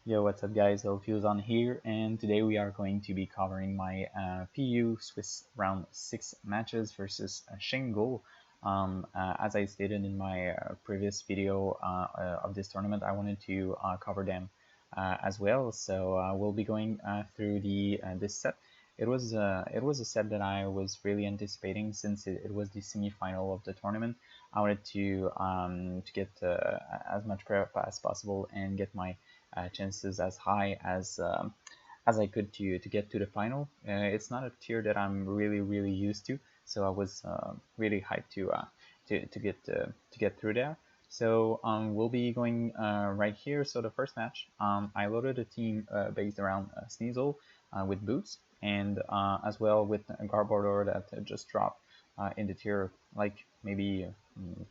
Yo, what's up guys, Elfuse on here, and today we are going to be covering my PU Swiss round 6 matches versus Shaneghoul. As I stated in my previous video of this tournament, I wanted to cover them as well, so we'll be going through this set. It was a set that I was really anticipating since it was the semi-final of the tournament. I wanted to get as much prep as possible and get my chances as high as I could to get to the final. It's not a tier that I'm really used to, so I was really hyped to get through there. So we'll be going right here. So the first match, I loaded a team based around Sneasel with boots, and as well with a Garbodor that just dropped in the tier like maybe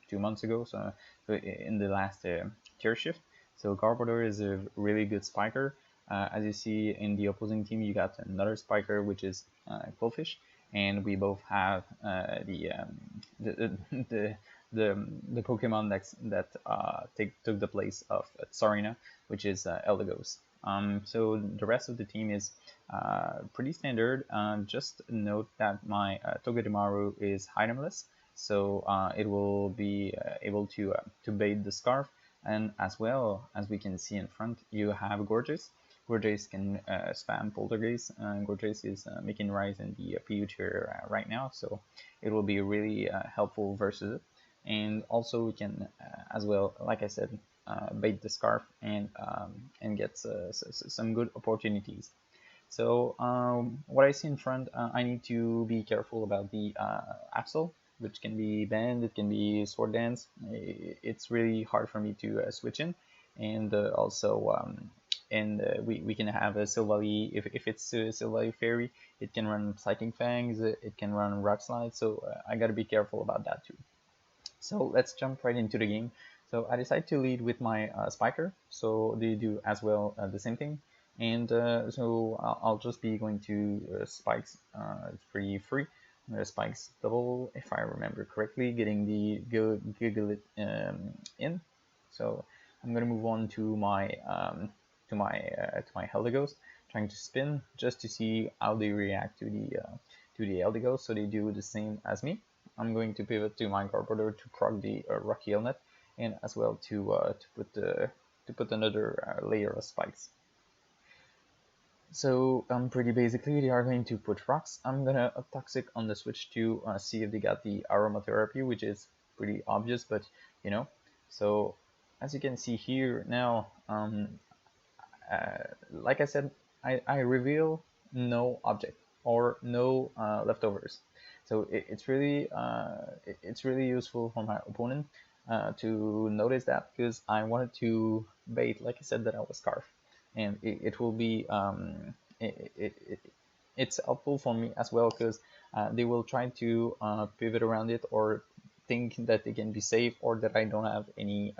2 months ago. So in the last tier shift. So Garbodor is a really good spiker. As you see in the opposing team, you got another spiker, which is Quillfish, and we both have the, the the Pokemon that took the place of Tsarina, which is Eldegoss. So the rest of the team is pretty standard. Just note that my Togedemaru is itemless, so it will be able to bait the Scarf, and as well as we can see in front, you have Gorgeous. Gorgeous can spam Poltergeist. Gorgeous is making rise in the PU tier right now, so it will be really helpful versus it. And also we can, as well, like I said, bait the Scarf and get some good opportunities. So what I see in front, I need to be careful about the Absol, which can be Bend, it can be Sword Dance. It's really hard for me to switch in, and also we can have a Silvally. If it's a Silvally Fairy, it can run Psychic Fangs, it can run Rock Slide, so I gotta be careful about that too. So let's jump right into the game. So I decide to lead with my Spiker, so they do as well the same thing. And so I'll just be going to Spikes. It's pretty free. Spikes double, if I remember correctly, getting the Gigglet in. So I'm gonna move on to my Eldegoss, trying to spin just to see how they react to the Eldegoss. So they do the same as me. I'm going to pivot to my Garbodor to proc the Rocky Helmet, and as well to put another layer of spikes. So pretty basically, they are going to put rocks. I'm gonna Toxic on the switch to see if they got the aromatherapy, which is pretty obvious, but you know. So as you can see here now, like I said, I reveal no object or no leftovers. So it's really useful for my opponent to notice that, because I wanted to bait, like I said, that I was Scarf, and it will be it's helpful for me as well, because they will try to pivot around it or think that they can be safe, or that I don't have any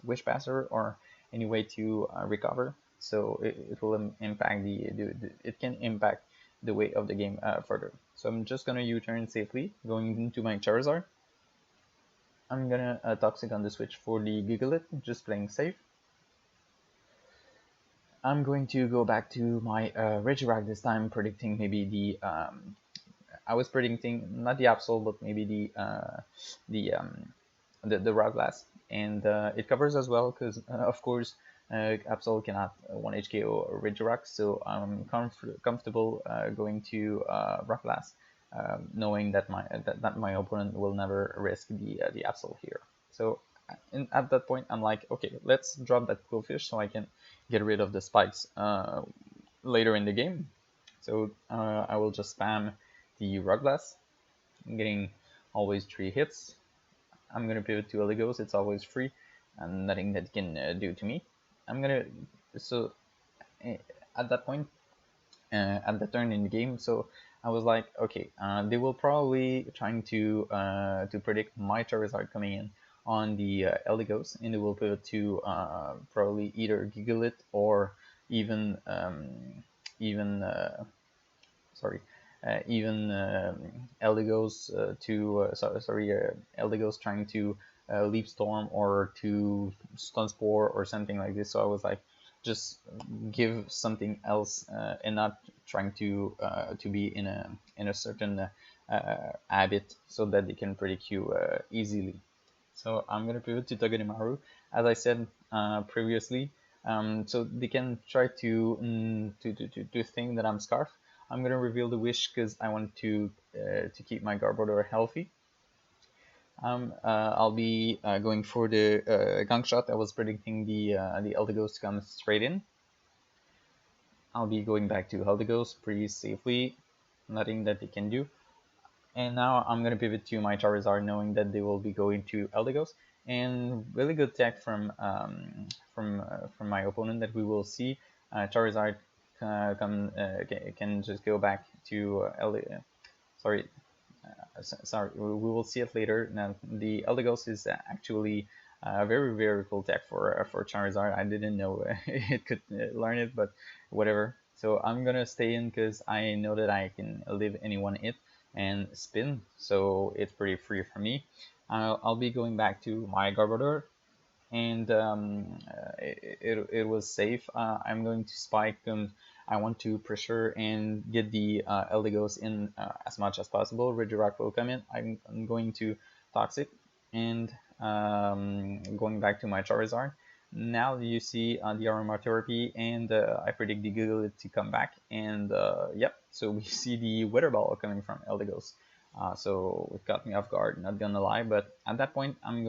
Wish Passer or any way to recover. So it will impact it can impact the way of the game further. So I'm just gonna U-turn safely, going into my Charizard. I'm gonna Toxic on the switch for the Gigalith, just playing safe. I'm going to go back to my Regirock this time, predicting maybe I was predicting not the Absol, but maybe the Rock Blast, and it covers as well, because of course Absol cannot 1 HKO Regirock, so I'm comfortable going to Rock Blast, knowing that my opponent will never risk the Absol here. So at that point, I'm like, okay, let's drop that Quillfish so I can get rid of the spikes later in the game. So I will just spam the Rock Blast, getting always 3 hits. I'm gonna pivot to Eldegoss, it's always free, and nothing that can do to me. I'm gonna, so at that point, at the turn in the game, so I was like, okay, they will probably trying to predict my Charizard coming in on the Eldegoss, and they will pivot to probably either Gigalith or even sorry, even Eldegoss Eldegoss trying to Leaf Storm or to Stun Spore or something like this. So I was like, just give something else and not trying to be in a certain habit so that they can predict you easily. So I'm gonna pivot to Togedemaru, as I said previously. So they can try to think that I'm Scarf. I'm gonna reveal the wish because I want to keep my Garbodor healthy. I'll be going for the Gunk Shot. I was predicting the Eldegoss to come straight in. I'll be going back to Eldegoss pretty safely, nothing that they can do. And now I'm gonna pivot to my Charizard, knowing that they will be going to Eldegoss. And really good tech from my opponent that we will see. Charizard can just go back to sorry, sorry, we will see it later. Now, the Eldegoss is actually a very cool tech for Charizard. I didn't know it could learn it, but whatever. So I'm gonna stay in because I know that I can live anyone it and spin, so it's pretty free for me. I'll be going back to my Garbodor, and it was safe. I'm going to spike them. I want to pressure and get the Eldegoss in as much as possible. Regirock will come in. I'm going to Toxic and going back to my Charizard. Now you see the Aromatherapy, and I predict the Gigalith to come back. And yep, so we see the Weather Ball coming from Eldegoss. So it caught me off guard, not gonna lie. But at that point, I'm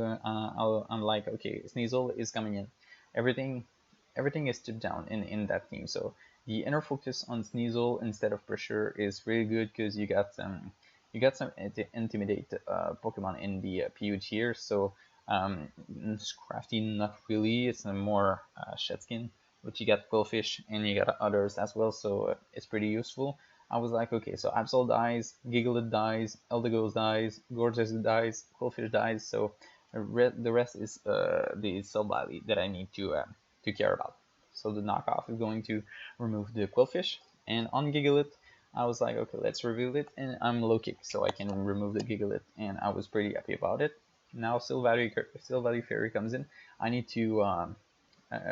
like, okay, Sneasel is coming in. Everything, everything is stripped down in that team. So the inner focus on Sneasel instead of pressure is really good because you got some intimidate Pokemon in the PUG here. So Crafty, not really. It's a more Shedskin, but you got Quillfish and you got others as well. So it's pretty useful. I was like, okay, so Absol dies, Gigalith dies, Eldegoss dies, Gorgeous dies, Quillfish dies, so the rest is the Cell Valley that I need to care about. So the knockoff is going to remove the Quillfish, and on Gigalith, I was like, okay, let's reveal it, and I'm low kick, so I can remove the Gigalith, and I was pretty happy about it. Now Steel Valley Fairy comes in. I need to a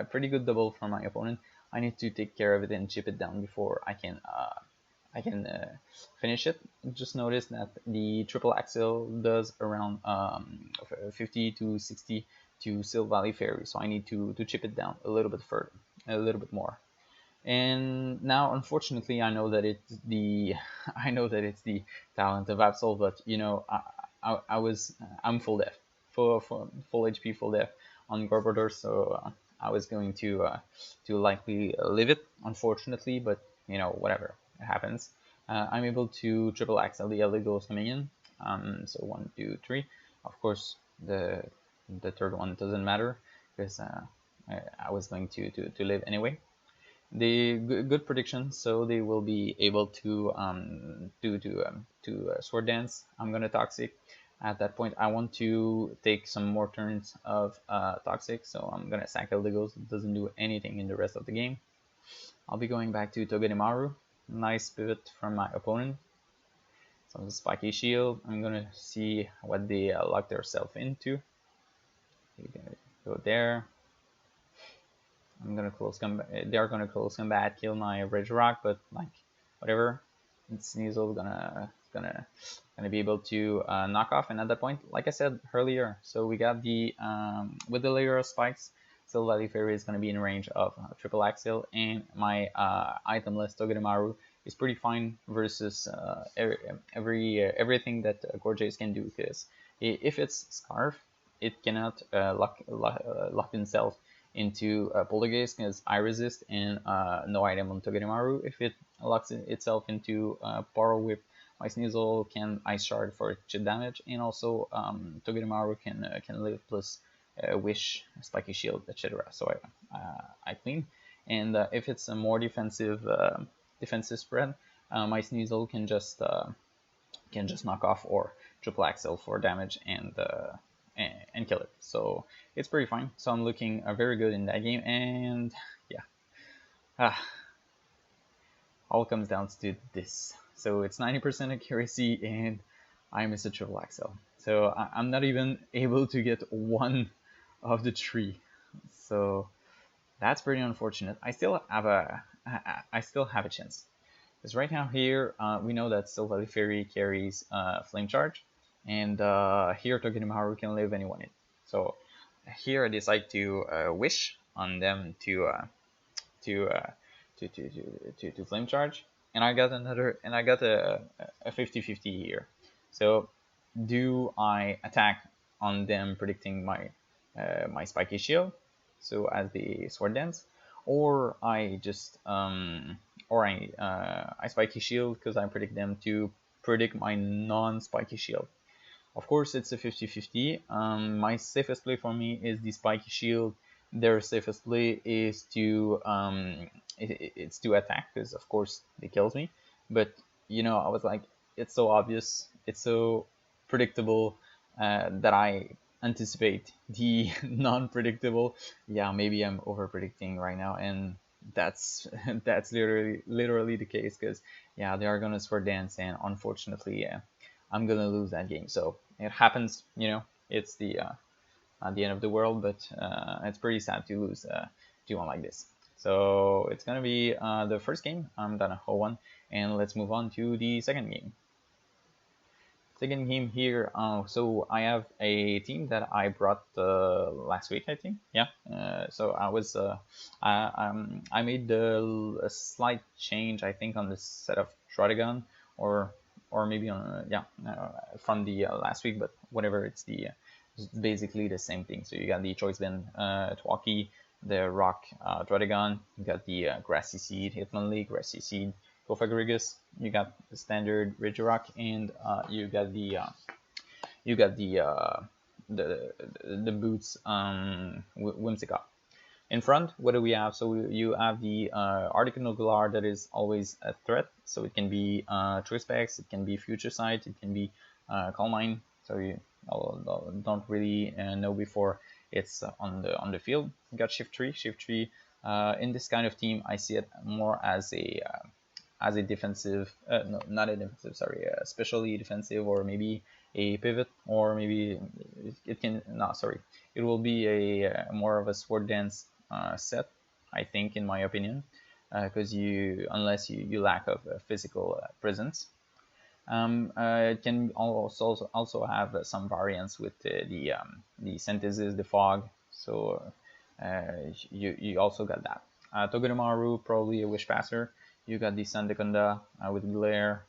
pretty good double from my opponent. I need to take care of it and chip it down before I can finish it. Just notice that the triple axle does around 50 to 60 to Sil Valley Fairy, so I need to chip it down a little bit further, a little bit more. And now, unfortunately, I know that it's the I know that it's the talent of Absol, but I'm full def, full HP, full def on Garbodor, so I was going to likely live it, unfortunately, but whatever, it happens. I'm able to triple axle the Eldegoss coming in. So 1, 2, 3. Of course, the third one doesn't matter because I was going to live anyway. The good prediction, so they will be able to sword dance. I'm gonna toxic. At that point, I want to take some more turns of toxic, so I'm gonna sack Eldegoss. It doesn't do anything in the rest of the game. I'll be going back to Togedemaru. Nice pivot from my opponent. Some spiky shield. I'm gonna see what they lock themselves into. You're gonna go there. I'm gonna close combat. They're gonna close combat, kill my Regirock, but like whatever. Sneasel gonna be able to knock off, and at that point, like I said earlier, so we got the with the layer of spikes, Silver Valley Fairy is gonna be in range of triple axle, and my itemless Togedemaru is pretty fine versus everything that Gorgeous can do, because if it's Scarf, it cannot lock himself into Poltergeist because I resist and no item on Togedemaru. If it locks itself into Power Whip, my Sneasel can Ice Shard for chip damage, and also Togedemaru can live plus Wish, Spiky Shield, etc. So I clean, and if it's a more defensive spread, my Sneasel can just knock off or triple axle for damage and kill it. So it's pretty fine. So I'm looking very good in that game, and yeah, all comes down to this. So it's 90% accuracy, and I miss a triple axle. So I'm not even able to get one of the three. So That's pretty unfortunate. I still have a chance. Because right now here, we know that Silvally Fairy carries Flame Charge, and here Togedemaru can live anyone in. So here I decide to wish on them to, uh, to flame charge, and I got a 50-50 here. So do I attack on them, predicting my spiky shield, so as the sword dance, or I just or I spiky shield because I predict them to predict my non-spiky shield. Of course, it's a 50-50. My safest play for me is the spiky shield. Their safest play is to it's to attack because of course they kills me. But I was like, it's so obvious, it's so predictable that I anticipate the non-predictable. Yeah, maybe I'm over predicting right now, and that's that's literally the case because yeah, they are gonna sword dance, and unfortunately, yeah, I'm gonna lose that game. So it happens, it's the not the end of the world, but it's pretty sad to lose to one like this. So it's gonna be the first game. I'm gonna hold one, and let's move on to the second game. Second game here. So I have a team that I brought last week, I think. Yeah. So I made a slight change, I think, on the set of Trotagon, or maybe on from the last week, but whatever. It's basically the same thing. So you got the Choice Band Twaki, the Rock Trotagon, you got the Grassy Seed Hitmonlee, Grassy Seed Cofagrigus, you got the standard Regirock, and you got the boots Whimsicott. In front, what do we have? So you have the Articuno Galar that is always a threat. So it can be Choice Specs, it can be Future Sight, it can be Calm Mind. So you don't really know before it's on the field. You got Shift Tree. Shift Tree in this kind of team, I see it more as a defensive, no, not a defensive, sorry, especially defensive, or maybe a pivot, or maybe it can, no, sorry, it will be a more of a sword dance set, I think, in my opinion, because unless you lack of physical presence. It can also have some variants with the synthesis, the fog. So you also got that. Togedemaru, probably a wish passer. You got the Sandaconda with glare,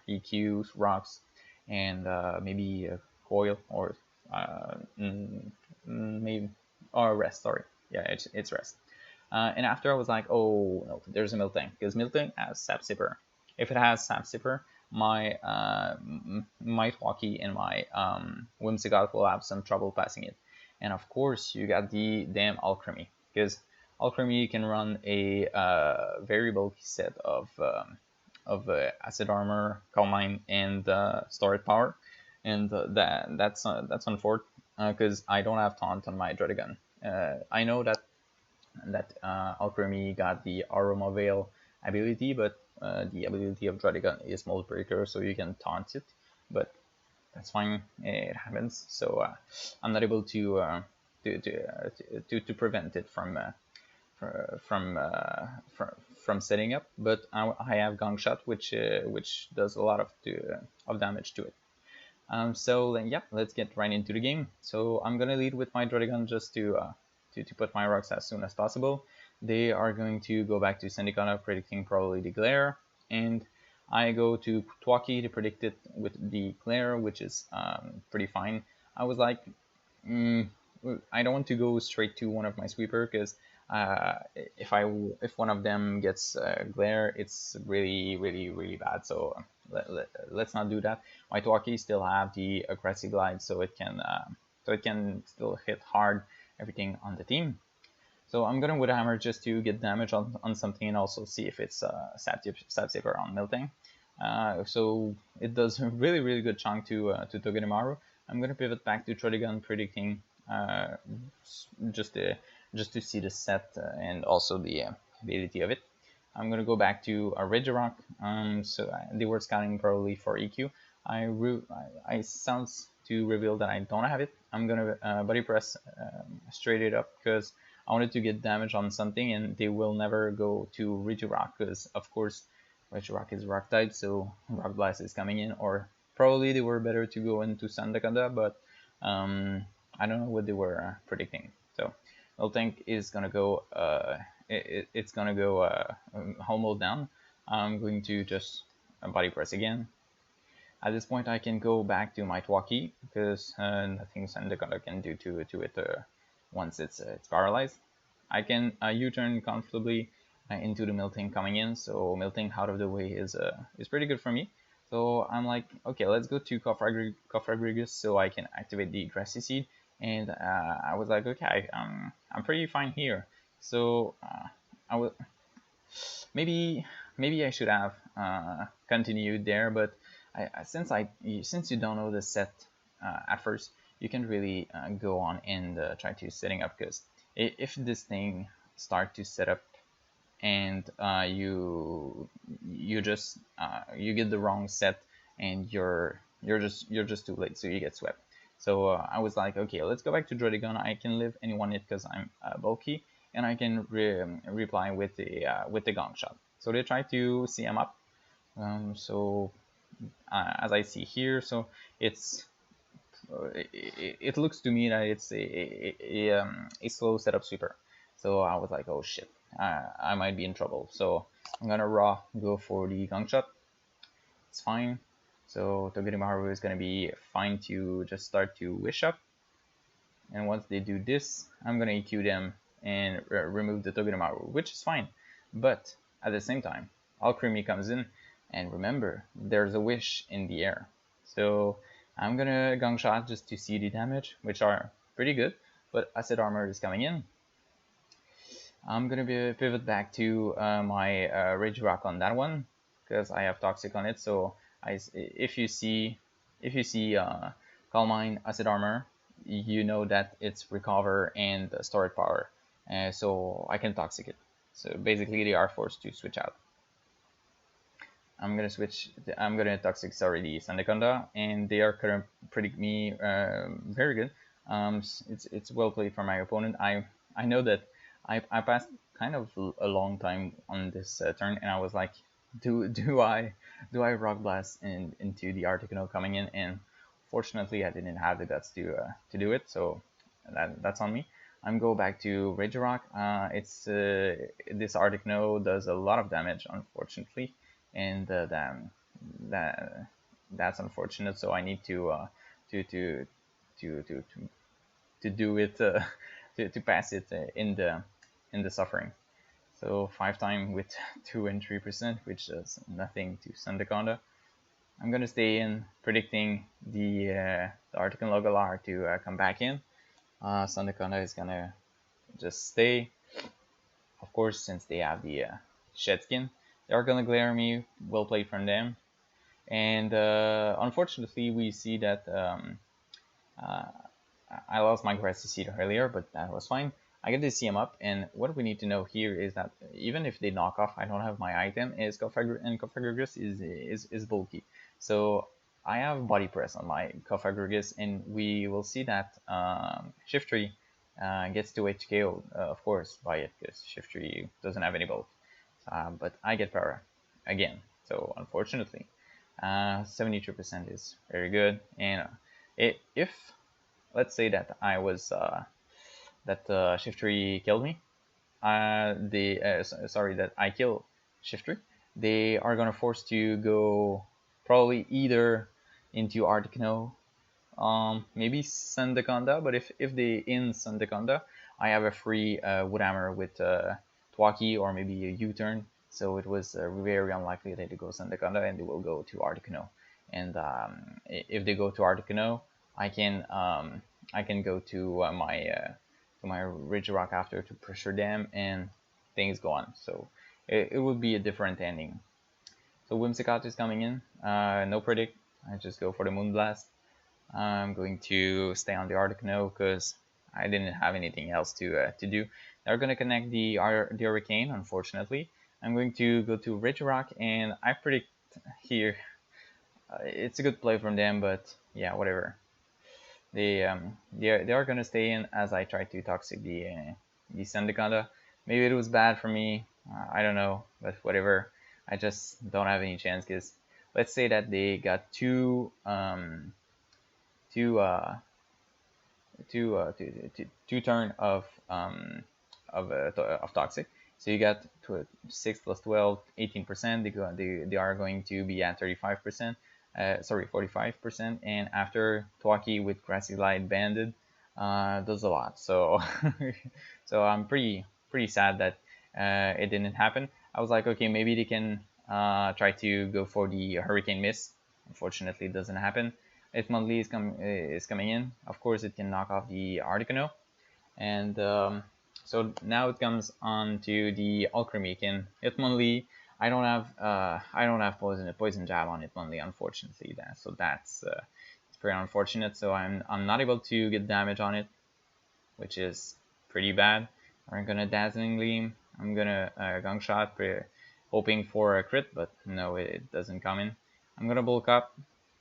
EQs, rocks, and maybe a coil, or maybe or rest. Sorry, yeah, it's rest. And after I was like, oh no, there's a Miltank, because Miltank has Sap Sipper. If it has Sap Sipper, my my Twaki and my Whimsicott will have some trouble passing it. And of course, you got the damn Alchemy, because Alchemy can run a very bulky set of Acid Armor, Calm Mind, and Storage Power, and that's unfortunate because I don't have Taunt on my Dredagon. I know that Alchemy got the Aroma Veil ability, but the ability of Dredagon is Mold Breaker, so you can taunt it, but that's fine, it happens. So I'm not able to prevent it from setting up, but I have Gong Shot, which does a lot of damage to it. So then, yeah, let's get right into the game. So I'm gonna lead with my Drotagon just to put my rocks as soon as possible. They are going to go back to Syndicana, predicting probably the glare, and I go to Twaki to predict it with the glare, which is pretty fine. I was like, I don't want to go straight to one of my sweeper, because if one of them gets glare, it's really bad. So let's not do that. My Twaki still have the aggressive glide, so it can still hit hard everything on the team. So I'm gonna Woodhammer just to get damage on something, and also see if it's Sap Saver on Miltank. So it does a really good chunk to Togedemaru. I'm gonna pivot back to Trotagon, predicting just to see the set and also the ability of it. I'm gonna go back to a Regirock. So they were scouting probably for EQ. I sounds to reveal that I don't have it. I'm gonna body press straight it up, because I wanted to get damage on something, and they will never go to Regirock because, of course, Regirock is rock type, so Rock Blast is coming in. Or probably they were better to go into Sandaconda, but I don't know what they were predicting. So Miltank is gonna go. It's gonna go home mode down. I'm going to just body press again. At this point, I can go back to my Twaki because nothing Sandaconda can do to it once it's paralyzed. I can U-turn comfortably into the Miltank coming in, so Miltank out of the way is pretty good for me. So I'm like, okay, let's go to Cofragrigus so I can activate the Grassy Seed, and I was like, okay, I'm pretty fine here. So I will maybe I should have continued there, but since you don't know the set at first, you can really go on and try to setting up, because if this thing start to set up and you just you get the wrong set and you're just too late, so you get swept. So I was like, okay, let's go back to Dredigon. I can live anyone hit because I'm bulky, and I can reply with the gong shot. So they try to CM up. So as I see here, so it's it looks to me that it's a slow setup sweeper. So I was like, oh shit, I might be in trouble. So I'm gonna raw go for the gong shot. It's fine. So Togedemaru is gonna be fine to just start to wish up. And once they do this, I'm gonna EQ them and remove the Togedemaru, which is fine. But at the same time, Alcremie comes in, and remember, there's a wish in the air. So I'm gonna gong shot just to see the damage, which are pretty good. But Acid Armor is coming in. I'm gonna pivot back to my Regirock on that one because I have Toxic on it. So if you see Calm Mind, Acid Armor, you know that it's recover and storage power, so I can Toxic it. So basically, they are forced to switch out. I'm gonna Toxic the Sandaconda, and they are gonna predict me very good. It's well played for my opponent. I know that I passed kind of a long time on this turn, and I was like, do I Rock Blast into the Articuno coming in? And fortunately, I didn't have the guts to do it, so that's on me. I'm go back to Regirock. It's this Articuno does a lot of damage, unfortunately, and that's unfortunate. So I need to to do it to pass it in the suffering. So 5 times with 2 and 3%, which does nothing to Sandaconda. I'm gonna stay in, predicting the Arctic Logalar to come back in. Sandaconda is gonna just stay. Of course, since they have the shed skin, they are gonna glare me. Well played from them. And unfortunately, we see that I lost my Grassy Seed earlier, but that was fine. I get to see him up, and what we need to know here is that even if they knock off, I don't have my item, is Cofagrigus is bulky. So I have Body Press on my Cofagrigus, and we will see that Shiftry gets to HKO, of course, by it, because Shiftry doesn't have any bulk. But I get Para again, so unfortunately, 72% is very good. And if let's say that I was that Shiftry killed me, sorry, that I kill Shiftry, they are gonna force to go probably either into Articuno, maybe Sandaconda. But if they in Sandaconda, I have a free Woodhammer with Twaki or maybe a U-turn. So it was very unlikely that they go Sandaconda and they will go to Articuno. And if they go to Articuno, I can go to my Regirock after to pressure them, and things go on. So it would be a different ending. So Whimsicott is coming in. No predict. I just go for the Moonblast. I'm going to stay on the Articuno because I didn't have anything else to do. They're going to connect the Hurricane, unfortunately. I'm going to go to Regirock, and I predict here. It's a good play from them, but yeah, whatever. They are gonna stay in as I try to toxic the the Syndicata. Maybe it was bad for me. I don't know, but whatever. I just don't have any chance because let's say that they got two two turn of toxic. So you got 6 plus 12, 18%. They are going to be at 35%. Sorry, 45%. And after Twaki with Grassy Glide banded, does a lot. So so I'm pretty sad that it didn't happen. I was like, okay, maybe they can try to go for the Hurricane Miss. Unfortunately, it doesn't happen. Hitmonlee is coming in. Of course, it can knock off the Articuno. And so now it comes on to the Alchemy. Hitmonlee, I don't have poison jab on Hitmonlee, unfortunately. That's it's pretty unfortunate. So I'm not able to get damage on it, which is pretty bad. I'm gonna Dazzling Gleam. I'm gonna Gong Shot, hoping for a crit, but no, it doesn't come in. I'm gonna bulk up,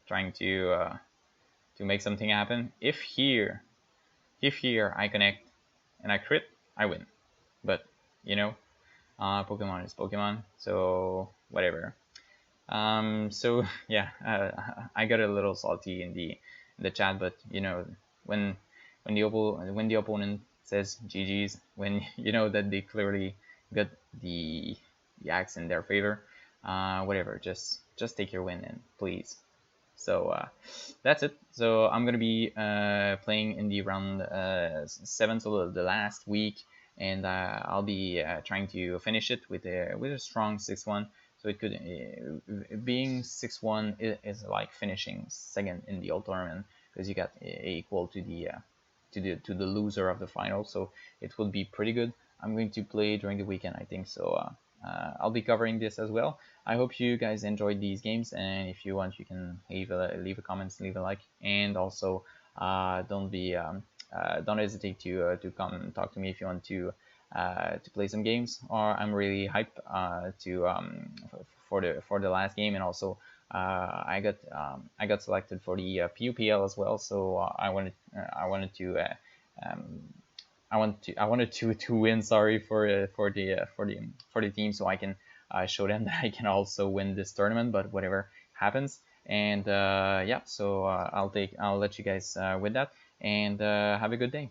trying to make something happen. If here I connect and I crit, I win. But you know, Pokemon is Pokemon, so whatever. So yeah, I got a little salty in the chat, but you know, when when the opponent says GG's, when you know that they clearly got the axe in their favor, whatever, just take your win and please. So that's it. So I'm gonna be playing in the round 7, so the last week, and I'll be trying to finish it with a strong 6-1. So it could being 6-1 is like finishing second in the old tournament because you got equal to the loser of the final. So it would be pretty good. I'm going to play during the weekend, I think. So I'll be covering this as well. I hope you guys enjoyed these games, and if you want, you can leave a comment, leave a like, and also don't hesitate to come talk to me if you want to play some games. Or I'm really hyped for the last game, and also I got selected for the PUPL as well. So um, I wanted to win. Sorry for the team, so I can show them that I can also win this tournament. But whatever happens, and yeah, so I'll let you guys with that, and have a good day.